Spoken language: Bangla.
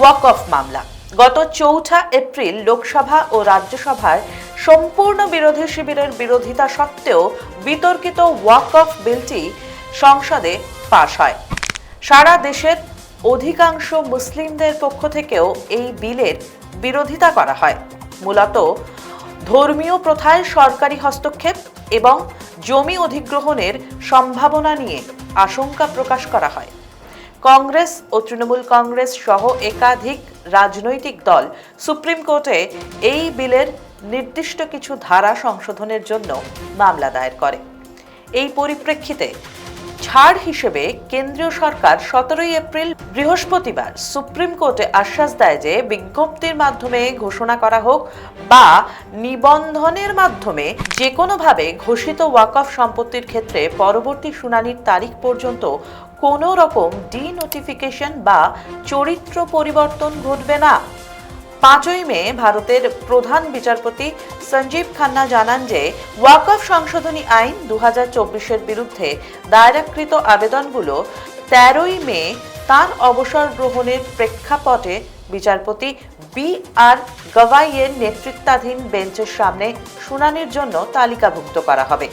ওয়াকফ মামলা। গত ৪ এপ্রিল লোকসভা ও রাজ্যসভার সম্পূর্ণ বিরোধী শিবিরের বিরোধিতা সত্ত্বেও বিতর্কিত ওয়াকফ বিলটি সংসদে পাশ হয়। সারা দেশের অধিকাংশ মুসলিমদের পক্ষ থেকেও এই বিলের বিরোধিতা করা হয়। মূলত ধর্মীয় প্রথায় সরকারি হস্তক্ষেপ এবং জমি অধিগ্রহণের সম্ভাবনা নিয়ে আশঙ্কা প্রকাশ করা হয়। কংগ্রেস ও তৃণমূল কংগ্রেস সহ একাধিক রাজনৈতিক দল সুপ্রিম কোর্টে এই বিলের নির্দিষ্ট কিছু ধারা সংশোধনের জন্য মামলা দায়ের করে। এই পরিপ্রেক্ষিতে ছাড় হিসেবে কেন্দ্রীয় সরকার ১৭ এপ্রিল বৃহস্পতিবার সুপ্রিম কোর্টে আশ্বাস দেয় যে বিজ্ঞপ্তির মাধ্যমে ঘোষণা করা হোক বা নিবন্ধনের মাধ্যমে যে কোনোভাবে ঘোষিত ওয়াকফ সম্পত্তির ক্ষেত্রে পরবর্তী শুনানির তারিখ পর্যন্ত কোনো রকম ডিনোটিফিকেশন বা চরিত্র পরিবর্তন ঘটবে না। ৫ই মে ভারতের প্রধান বিচারপতি সঞ্জীব খান্না জানান যে ওয়াকফ সংশোধনী আইন ২০২৪-এর বিরুদ্ধে দায়েরকৃত আবেদনগুলো ১৩ই মে তার অবসর গ্রহণের প্রেক্ষাপটে বিচারপতি বি.আর. গভাইয়ের নেতৃত্বাধীন বেঞ্চের সামনে শুনানির জন্য তালিকাভুক্ত করা হবে।